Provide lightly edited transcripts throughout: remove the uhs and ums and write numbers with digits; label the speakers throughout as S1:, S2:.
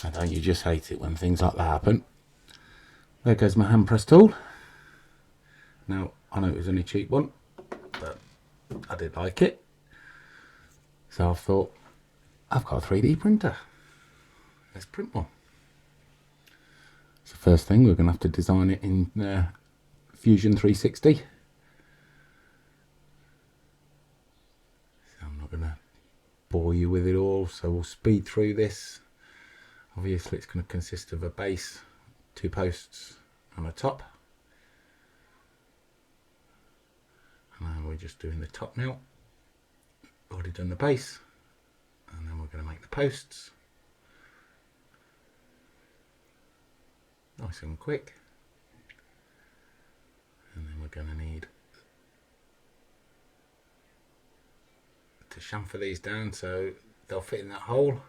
S1: I don't you just hate it when things like that happen? There goes my hand press tool. Now, I know it was only a cheap one, but I did like it. So I thought, I've got a 3D printer. Let's print one. So first thing, we're going to have to design it in Fusion 360. So I'm not going to bore you with it all, so we'll speed through this. Obviously it's going to consist of a base, 2 posts and a top. And we're just doing the top now. Already done the base, and then we're going to make the posts. Nice and quick. And then we're going to need to chamfer these down so they'll fit in that hole.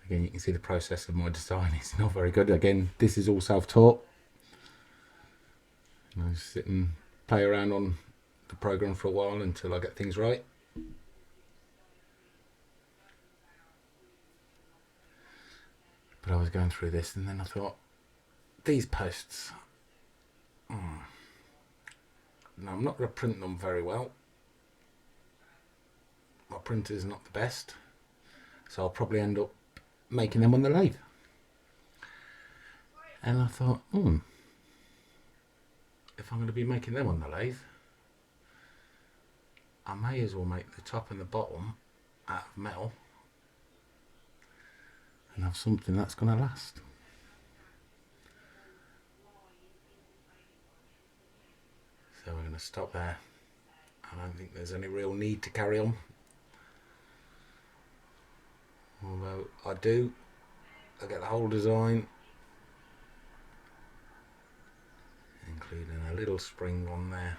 S1: Again, you can see the process of my design. It's not very good. Again, this is all self-taught. I just sit and play around on the program for a while until I get things right. But I was going through this and then I thought, these posts, no, I'm not going to print them very well. My printer's not the best, so I'll probably end up making them on the lathe. And I thought, if I'm going to be making them on the lathe, I may as well make the top and the bottom out of metal and have something that's going to last. So we're going to stop there. I don't think there's any real need to carry on. Although I do. I get the whole design, including a little spring on there.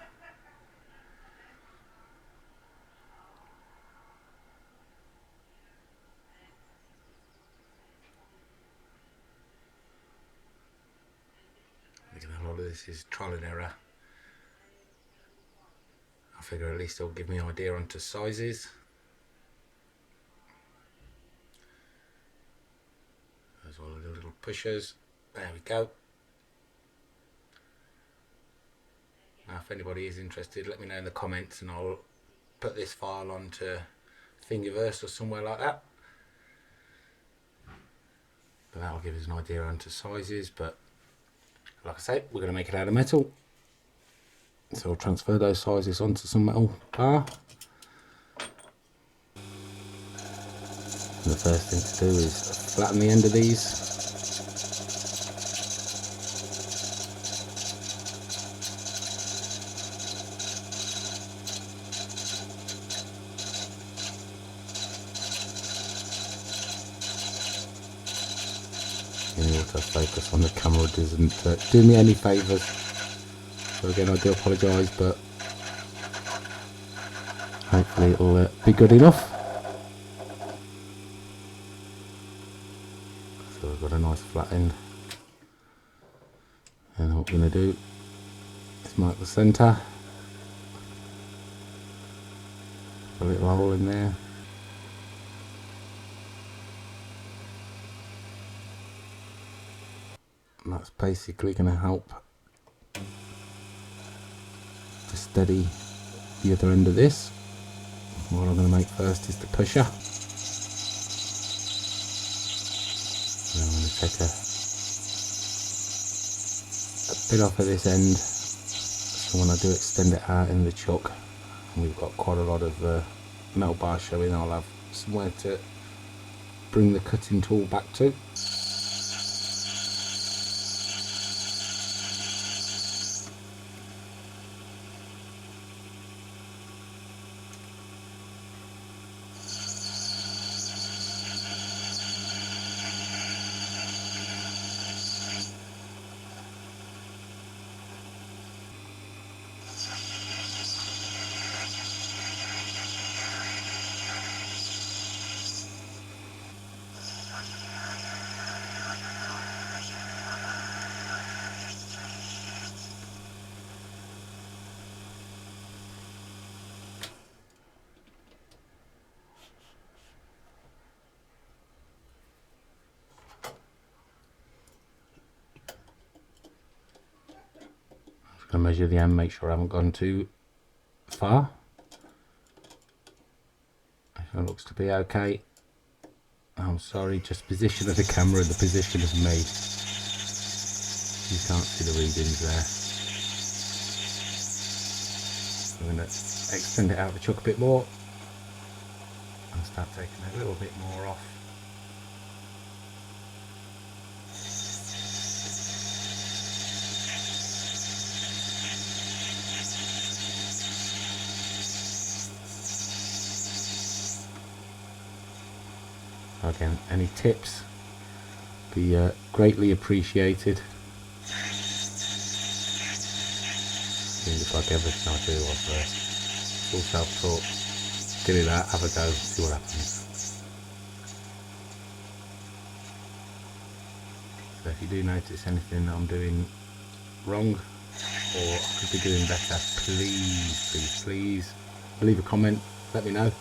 S1: Again, a lot of this is trial and error. I figure at least it'll give me an idea onto sizes. There's all the little pushers. There we go. Now if anybody is interested, let me know in the comments and I'll put this file onto Thingiverse or somewhere like that. But that'll give us an idea onto sizes, but like I say, we're going to make it out of metal. So I'll transfer those sizes onto some metal bar. And the first thing to do is flatten the end of these. The autofocus on the camera doesn't do me any favours. So again, I do apologise, but hopefully it'll be good enough. So we've got a nice flat end. And what we're going to do is mark the centre. A little hole in there. And that's basically going to help to steady the other end of this. What I'm going to make first is the pusher. And I'm going to take a bit off at this end, so when I do extend it out in the chuck, and we've got quite a lot of metal bar showing, I'll have somewhere to bring the cutting tool back to. Gonna measure the end, make sure I haven't gone too far. It looks to be okay. I'm sorry, just position of the camera and the position of me. You can't see the readings there. I'm going to extend it out the chuck a bit more and start taking a little bit more off. Again, any tips be greatly appreciated. Seems like everything I do was full self-taught. Give it that, have a go, see what happens. So if you do notice anything that I'm doing wrong or I could be doing better, please leave a comment, let me know.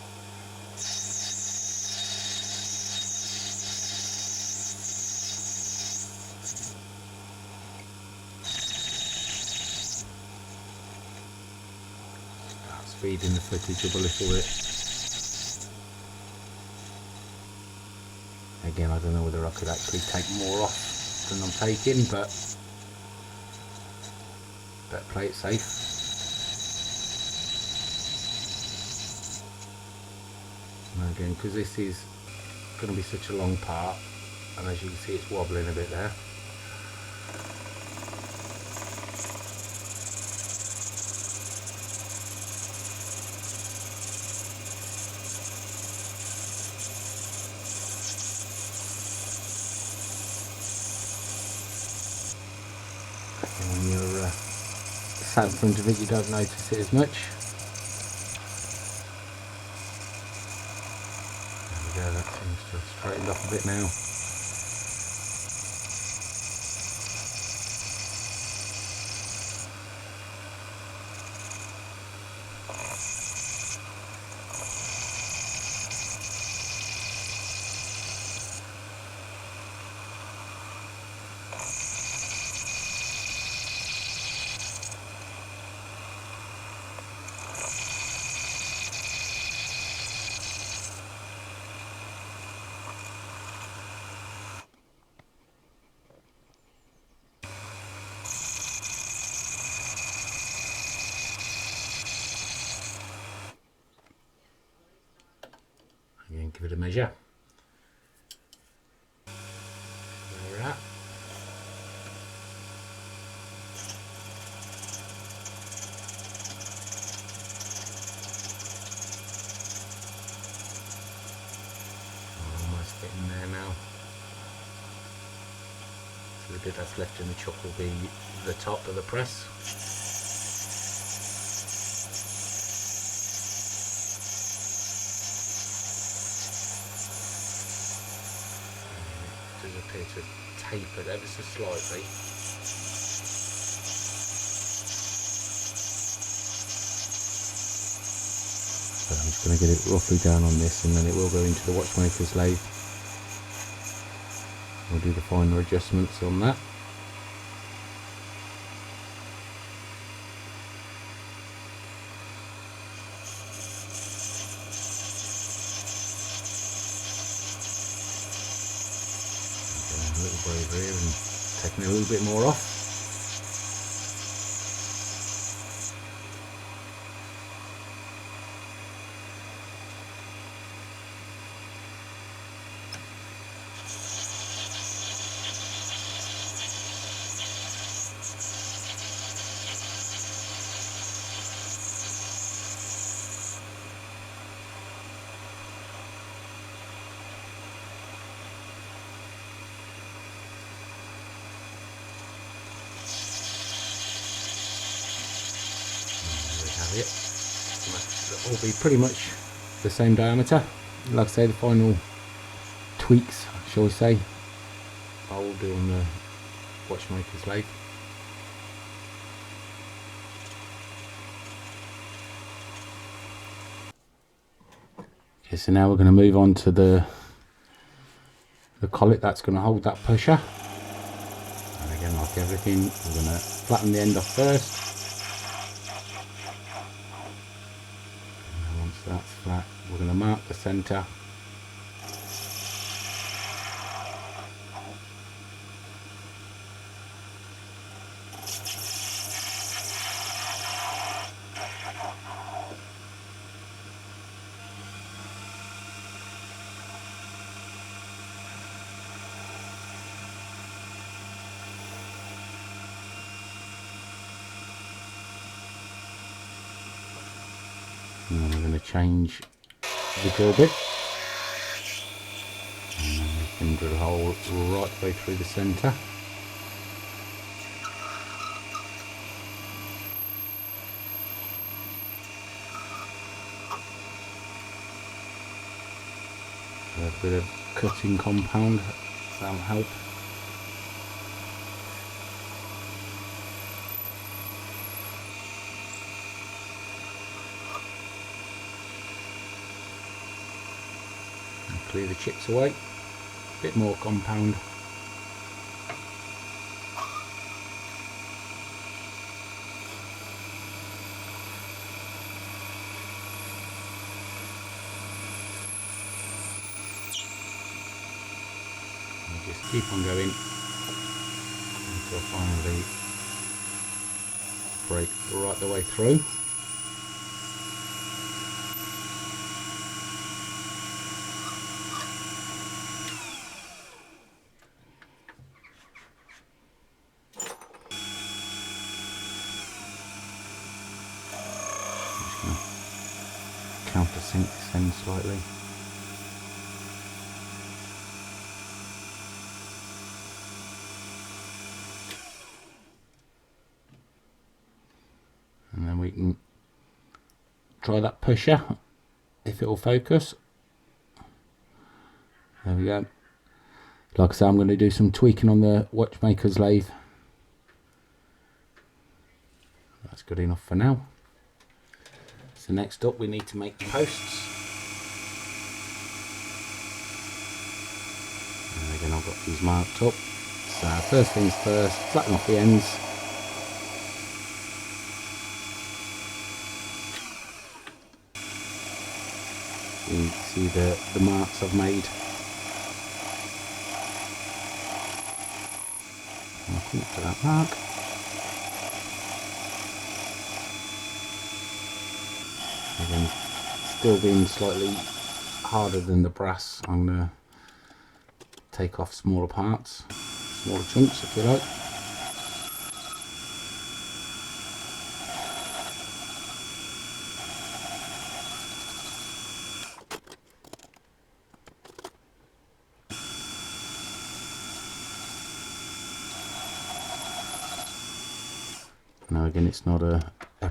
S1: Speeding the footage up a little bit. Again, I don't know whether I could actually take more off than I'm taking, but better play it safe. And again, because this is going to be such a long part, and as you can see it's wobbling a bit there. When you're sat in front of it, you don't notice it as much. There we go, that seems to have straightened up a bit now. Again, give it a measure. Where we're at. Almost getting there now. So the bit that's left in the chuck will be the top of the press. Appear to have tapered ever so slightly. So I'm just going to get it roughly down on this, and then it will go into the watchmaker's lathe. We'll do the finer adjustments on that. A little braver here and taking a little bit more off. It will be pretty much the same diameter. Like I say, the final tweaks, shall we say, I will do on the watchmaker's lathe. Okay, so now we're going to move on to the collet that's going to hold that pusher. And again, like everything, we're going to flatten the end off first. So that's flat. We're going to mark the centre. And then we're going to change the drill bit. And then we can drill a hole right the way through the centre. A bit of cutting compound, that'll help. And clear the chips away, a bit more compound. Just keep on going until finally break right the way through. I'm just going to countersink this end slightly. And then we can try that pusher, if it will focus. There we go. Like I say, I'm going to do some tweaking on the watchmaker's lathe. That's good enough for now. So next up we need to make the posts. And again, I've got these marked up. So first things first, flatten off the ends. You can see the marks I've made. I'll come up to that mark. Again, still being slightly harder than the brass, I'm going to take off smaller parts, smaller chunks if you like. Now again, it's not a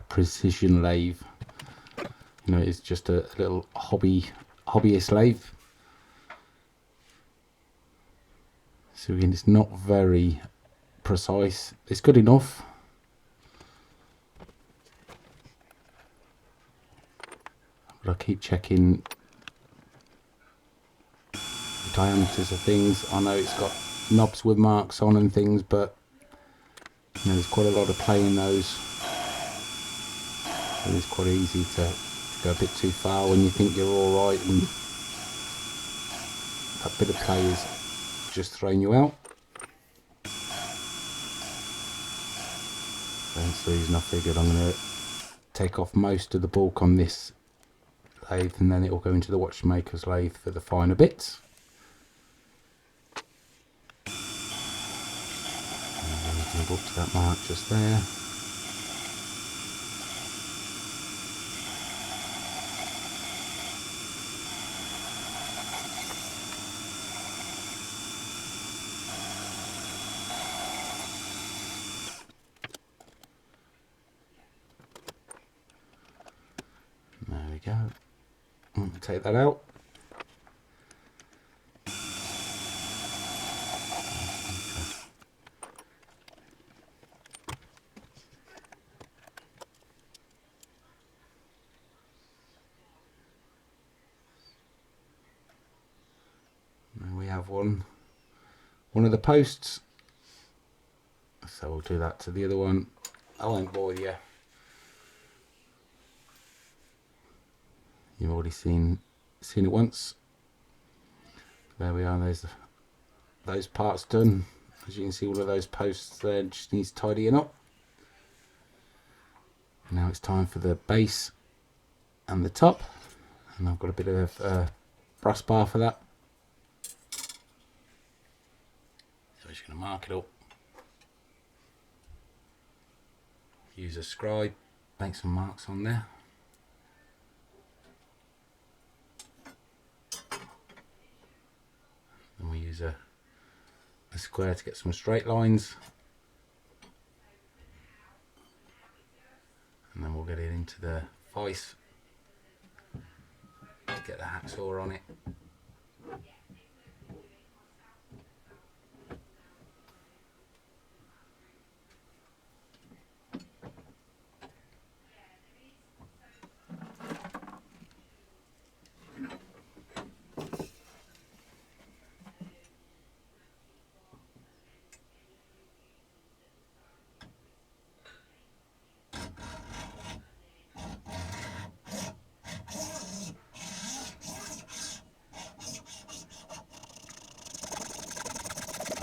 S1: precision lathe, you know, it's just a little hobbyist lathe. So again, it's not very precise. It's good enough. But I keep checking the diameters of things. I know it's got knobs with marks on and things, but you know, there's quite a lot of play in those. And it's quite easy to go a bit too far when you think you're alright, and that bit of play is just throwing you out. That's the reason I figured I'm going to take off most of the bulk on this lathe, and then it will go into the watchmaker's lathe for the finer bits. And then we can go up to that mark just there. There we go. Take that out. And we have one of the posts, so we'll do that to the other one. I won't bore you. You've already seen it once. There we are. There's those parts done. As you can see, all of those posts there just needs tidying up. Now it's time for the base and the top, and I've got a bit of brass bar for that. So we're just going to mark it up. Use a scribe, make some marks on there. And we use a square to get some straight lines. And then we'll get it into the vise. Get the hacksaw on it.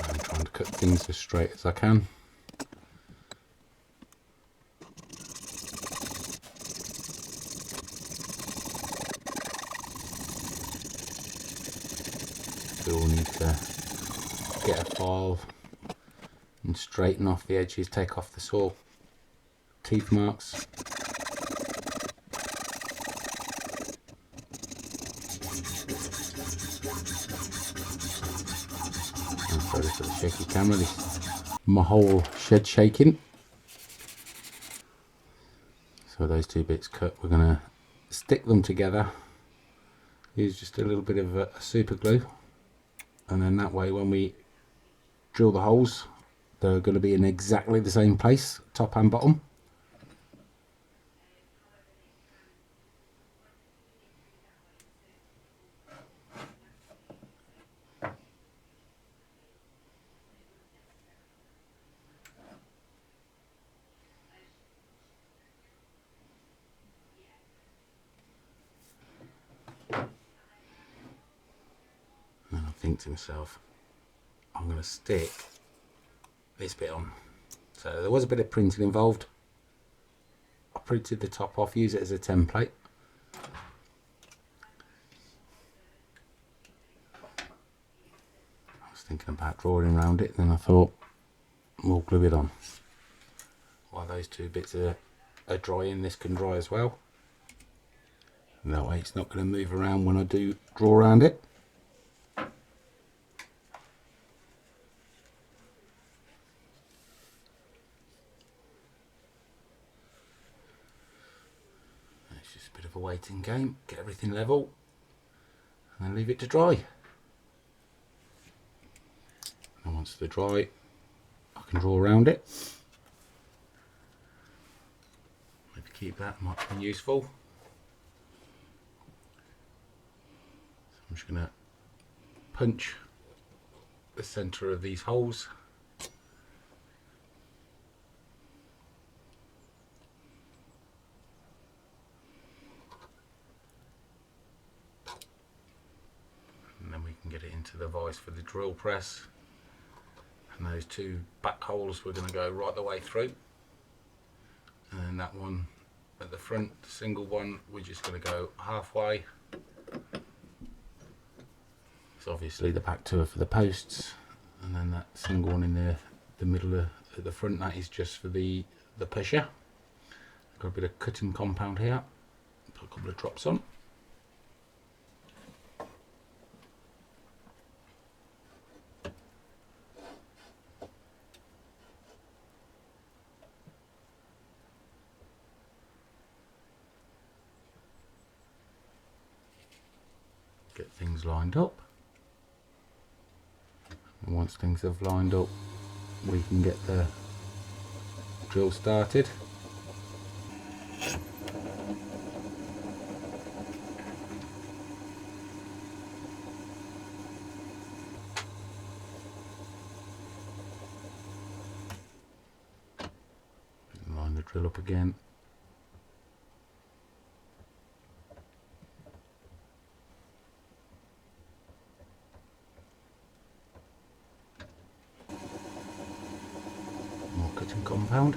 S1: I'm trying to cut things as straight as I can. We all need to get a file and straighten off the edges, take off the saw teeth marks. I'm sorry for the shaky camera, my whole shed shaking. So those two bits cut, we're going to stick them together. Use just a little bit of a super glue, and then that way when we drill the holes, they're going to be in exactly the same place, top and bottom. And I think to myself, I'm going to stick this bit on. So there was a bit of printing involved. I printed the top off, use it as a template. I was thinking about drawing around it, then I thought we'll glue it on. While those two bits are drying, this can dry as well. And that way it's not going to move around when I do draw around it. It's just a bit of a waiting game, get everything level and then leave it to dry. And once they're dry, I can draw around it. Maybe keep that, might be useful. So I'm just going to punch the centre of these holes. And then we can get it into the vise for the drill press. And those two back holes we're going to go right the way through. And then that one at the front, the single one, we're just going to go halfway. So obviously the back two are for the posts, and then that single one in the middle at the front, that is just for the pusher. Got a bit of cutting compound here, put a couple of drops on. Get things lined up. And once things have lined up, we can get the drill started. Line the drill up again. aluminium compound.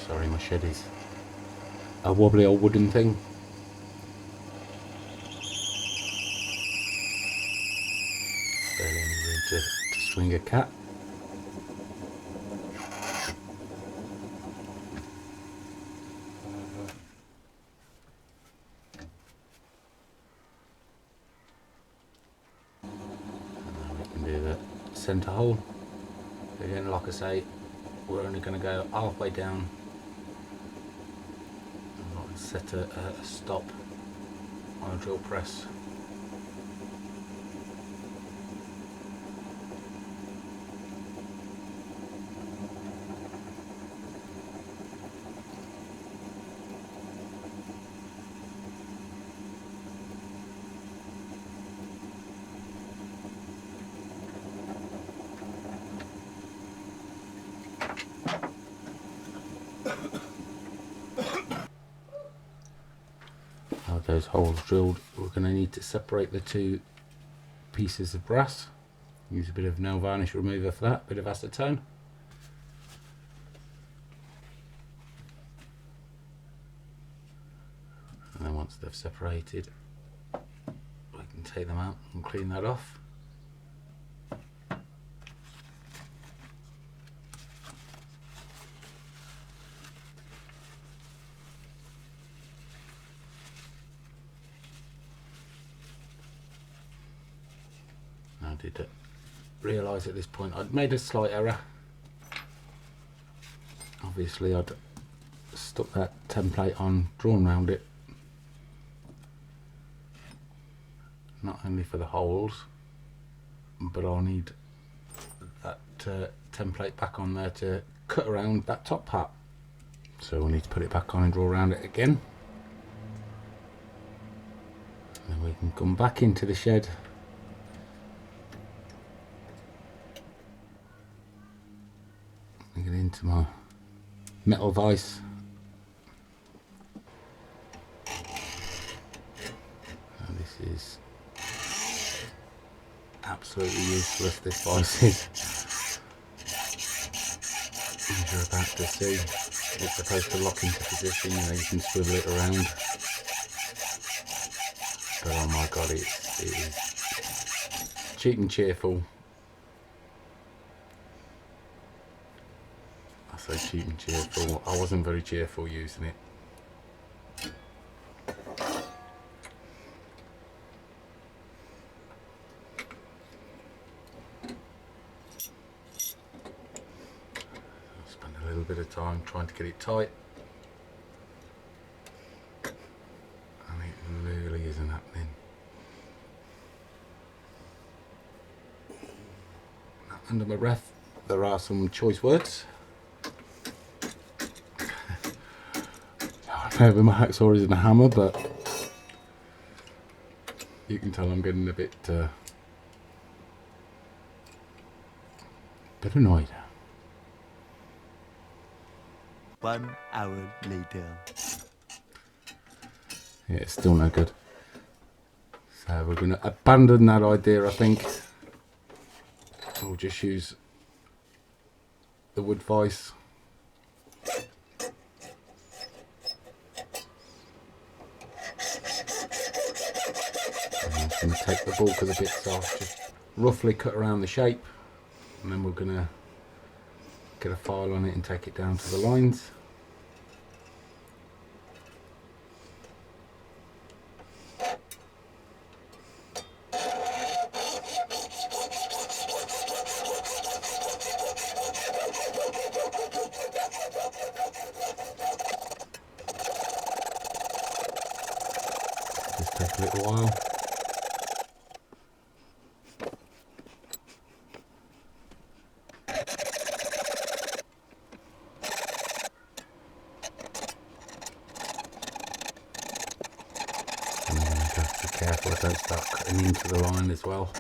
S1: Sorry, my shed is a wobbly old wooden thing. Barely any room to swing a cat. And then we can do the centre hole. Again, like I say, we're only going to go halfway down. Set a stop on a drill press. Those holes drilled, we're going to need to separate the two pieces of brass. Use a bit of nail varnish remover for that, bit of acetone. And then once they've separated, we can take them out and clean that off. I did realise at this point I'd made a slight error. Obviously I'd stuck that template on, drawn around it, not only for the holes, but I'll need that template back on there to cut around that top part. So we'll need to put it back on and draw around it again. And then we can come back into the shed. Get into my metal vise. And this is absolutely useless, this vise is. As you're about to see, it's supposed to lock into position, you know, you can swivel it around. But oh my god, it is cheap and cheerful. So cheap and cheerful. I wasn't very cheerful using it. I spent a little bit of time trying to get it tight, and it really isn't happening. Under my breath, there are some choice words. With my hacksaw isn't a hammer, but you can tell I'm getting a bit annoyed.
S2: 1 hour later.
S1: Yeah, it's still no good. So we're going to abandon that idea, I think. We'll just use the wood vise. I'm just going to take the bulk of the bits off, just roughly cut around the shape, and then we're going to get a file on it and take it down to the lines. Just take a little while. careful I don't start cutting into the line as well.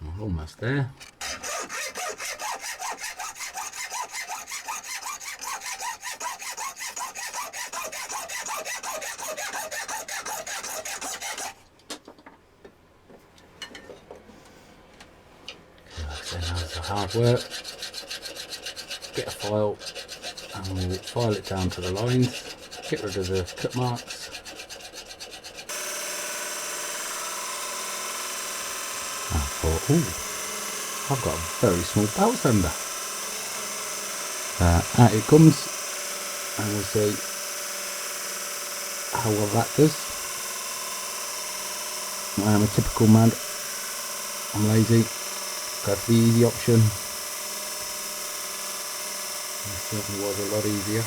S1: We're almost there. So that's the hard work. Get a file and we'll file it down to the lines, get rid of the cut marks. I thought, ooh, I've got a very small belt sander. Out it comes, and we'll see how well that does. I am a typical man. I'm lazy. Go for the easy option. It certainly was a lot easier.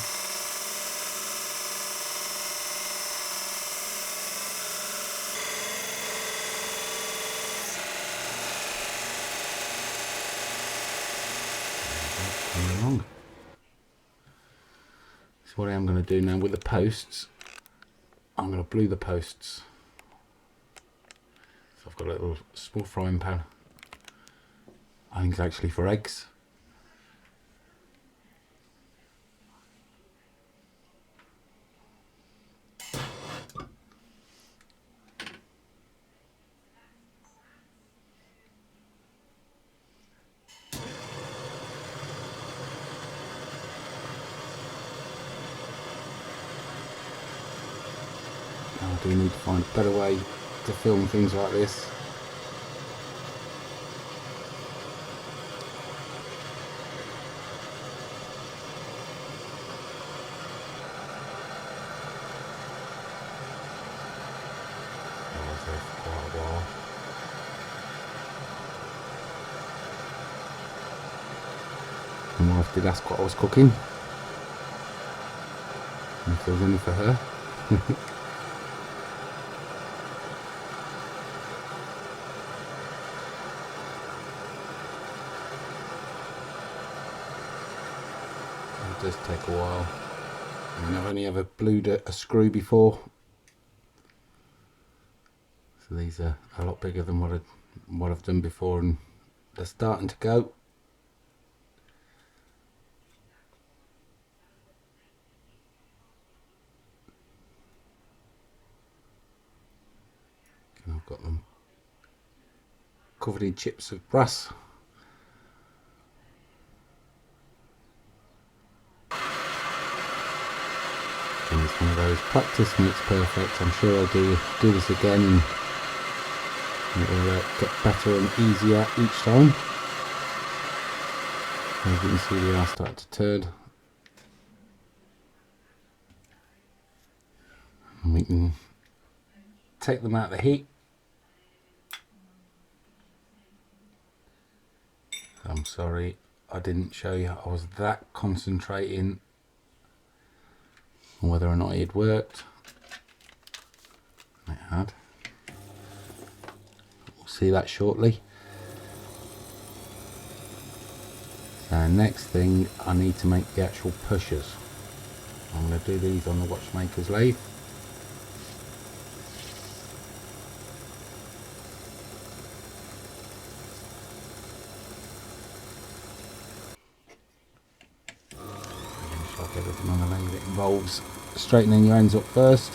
S1: Coming along. So what I am going to do now with the posts, I'm going to glue the posts. So I've got a little small frying pan. I think it's actually for eggs. I do need to find a better way to film things like this. I was there for quite a while. My wife did ask what I was cooking, and if there was any for her. It does take a while. I mean, I've only ever glued a screw before, so these are a lot bigger than what I've done before, and they're starting to go. And I've got them covered in chips of brass. And it's one of those practice makes perfect. I'm sure I'll do this again, and it will get better and easier each time. As you can see, they are starting to turn, and we can take them out of the heat. I'm sorry I didn't show you. I was that concentrating on whether or not it worked. It had. We'll see that shortly. So next thing, I need to make the actual pushers. I'm going to do these on the Watchmaker's lathe. Like everything on the lathe, it involves straightening your ends up first.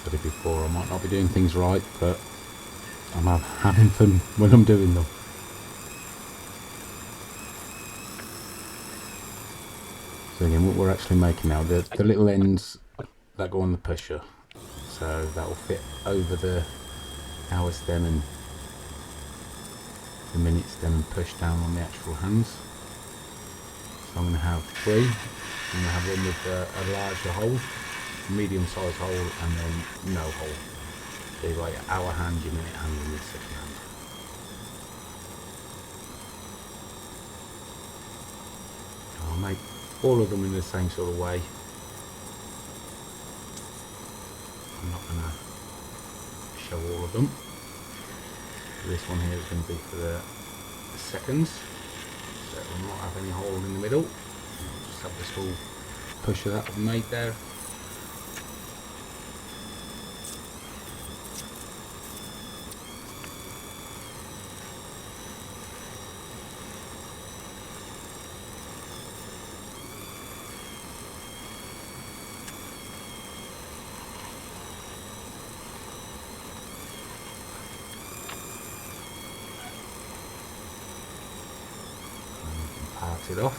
S1: Said it before, I might not be doing things right, but I'm having fun when I'm doing them. So again, what we're actually making now, the little ends that go on the pusher, so that will fit over the hour stem and the minutes then push down on the actual hands. So I'm going to have 3. I'm going to have one with a larger hole, medium sized hole, and then no hole. So you've got your hour hand, your minute hand, and your second hand. I'll make all of them in the same sort of way. I'm not going to show all of them. This one here is going to be for the seconds, so it will not have any hole in the middle. I'll just have this little pusher that I've made there. Part it off.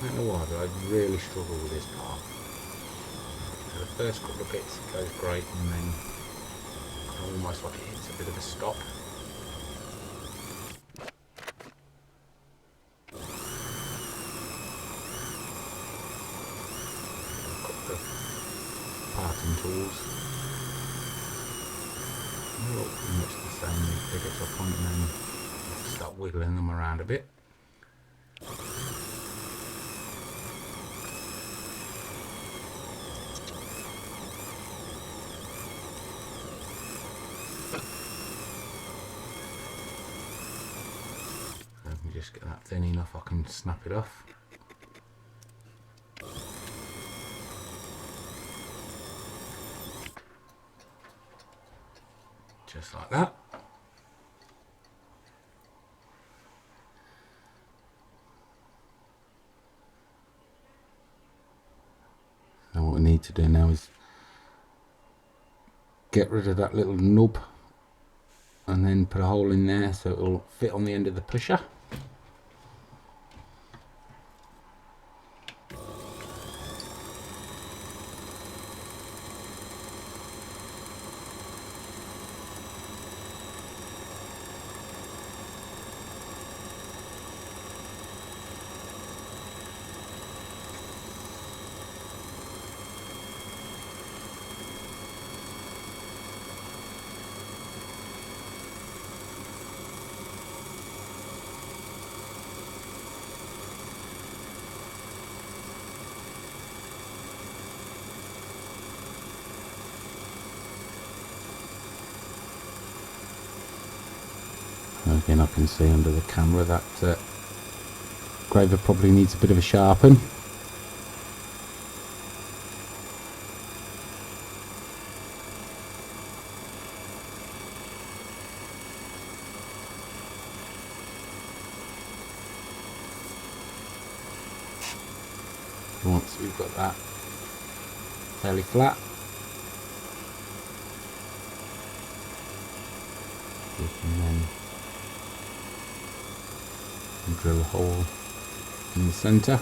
S1: I don't know why, but I really struggle with this part. So the first couple of bits it goes great, and then almost like it hits a bit of a stop. I've got the parting tools. They look pretty much the same, they get to a point and then start wiggling them around a bit. Let me just get that thin enough I can snap it off. Just like that. Now what we need to do now is get rid of that little nub and then put a hole in there so it will fit on the end of the pusher. Again, I can see under the camera that graver probably needs a bit of a sharpen. Once we've got that fairly flat, we can then drill a hole in the centre.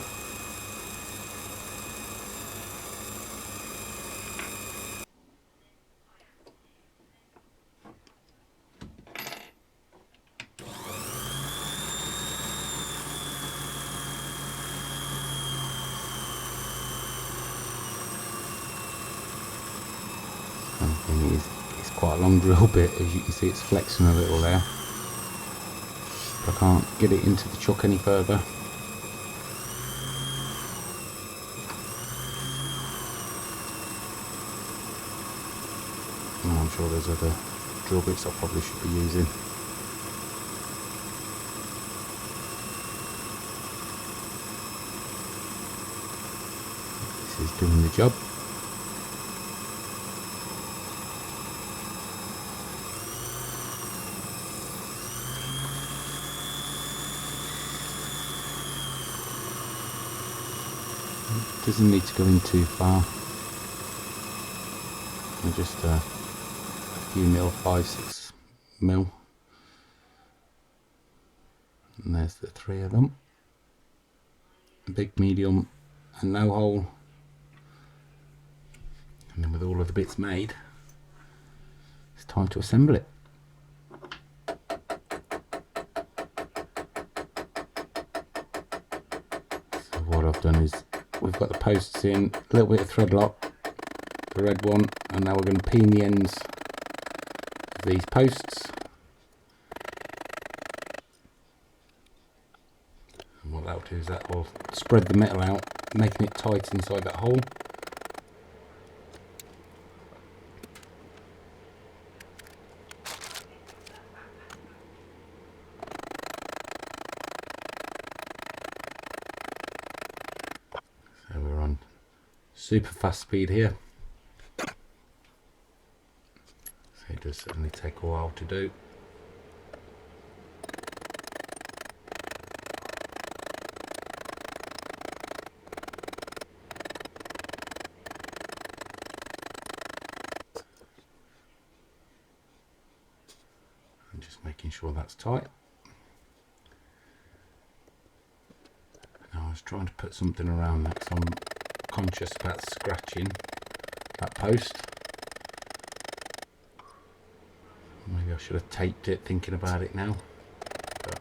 S1: It's quite a long drill bit, as you can see it's flexing a little there. I can't get it into the chuck any further. Oh, I'm sure there's other drill bits I probably should be using. This is doing the job. Doesn't need to go in too far. Just a few mil, 5-6 mil. And there's the 3 of them. Big, medium, and no hole. And then with all of the bits made, it's time time to assemble it. So what I've done is we've got the posts in, a little bit of thread lock, the red one, and now we're going to peen the ends of these posts. And what that'll do is that will spread the metal out, making it tight inside that hole. So we're on super fast speed here. So it does certainly take a while to do. I'm just making sure that's tight. Now I was trying to put something around that because I'm conscious about scratching that post. Maybe I should have taped it thinking about it now, but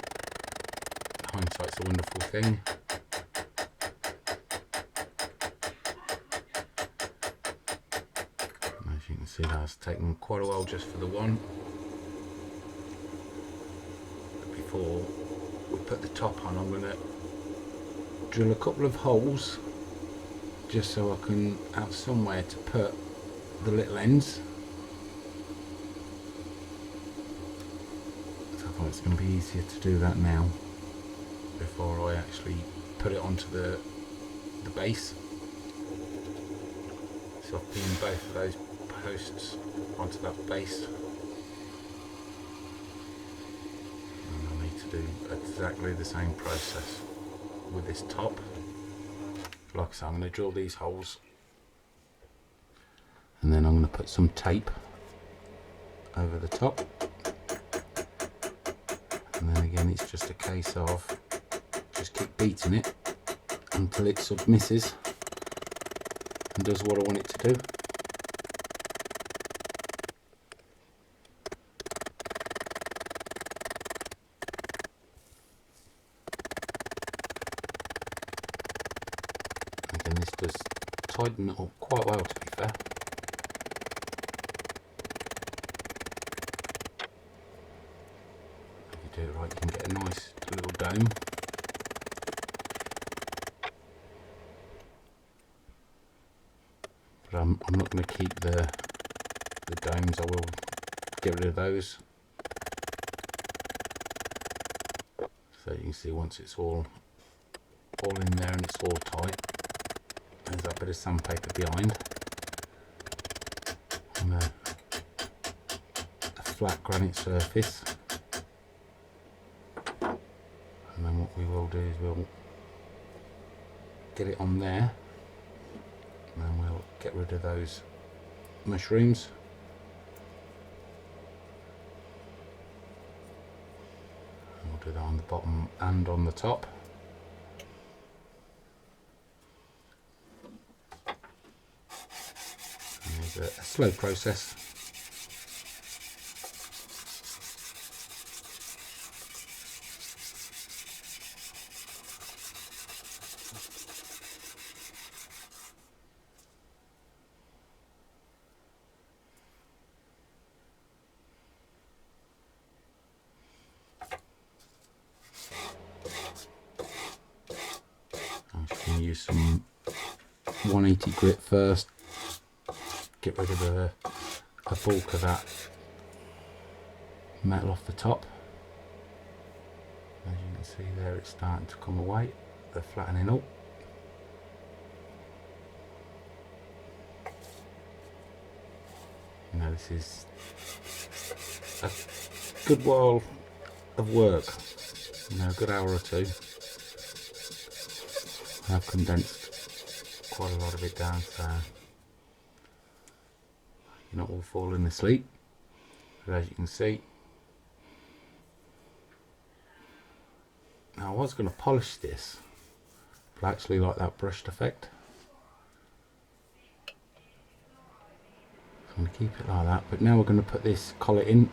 S1: hindsight's a wonderful thing. And as you can see, that's taken quite a while just for the one. But before we put the top on, I'm going to drill a couple of holes just so I can have somewhere to put the little ends. So I thought it's going to be easier to do that now before I actually put it onto the base. So I've pinned both of those posts onto that base. And I need to do exactly the same process with this top. Like I said, I'm going to drill these holes and then I'm going to put some tape over the top, and then again it's just a case of just keep beating it until it submisses and does what I want it to do. Again, this does tighten it up quite well, to be fair. If you do it right, you can get a nice little dome. But I'm not going to keep the domes. I will get rid of those. So you can see once it's all in there and it's all tight, there's that bit of sandpaper behind, and a flat granite surface. And then what we will do is we'll get it on there, and then we'll get rid of those mushrooms. And we'll do that on the bottom and on the top. And it's a slow process. I'm just going to use some 180 grit first, get rid of the bulk of that metal off the top. As you can see there, it's starting to come away, they're flattening up. You know, this is a good while of work, you know, a good hour or two. I've condensed quite a lot of it down so you're not all falling asleep. But as you can see, now I was going to polish this, but I actually like that brushed effect. I'm going to keep it like that, but now we're going to put this collet in,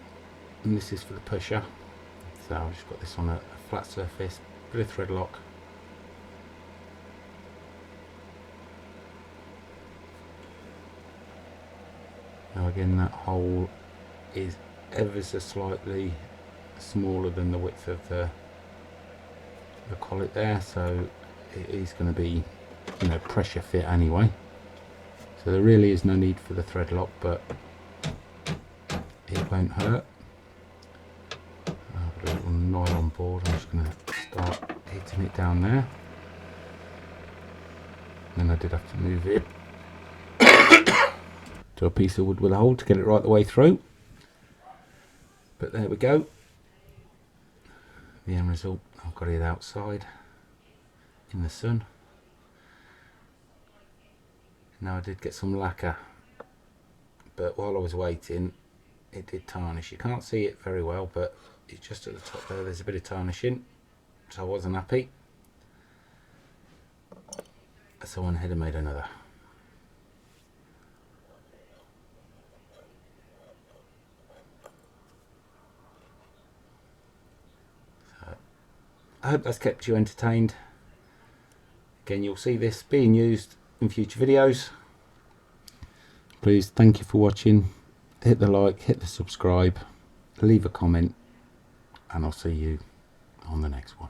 S1: and this is for the pusher. So I've just got this on a flat surface, bit of thread lock. Now again, that hole is ever so slightly smaller than the width of the collet there, so it is going to be, you know, pressure fit anyway. So there really is no need for the thread lock, but it won't hurt. I've got a little nylon board. I'm just going to start hitting it down there. And then I did have to move it to a piece of wood with a hole to get it right the way through. But there we go. The end result, I've got it outside in the sun. Now I did get some lacquer, but while I was waiting it did tarnish. You can't see it very well, but it's just at the top there, there's a bit of tarnishing, so I wasn't happy. So I went ahead and made another. So I hope that's kept you entertained. Again, you'll see this being used in future videos. Please, thank you for watching. Hit the like, hit the subscribe, leave a comment, and I'll see you on the next one.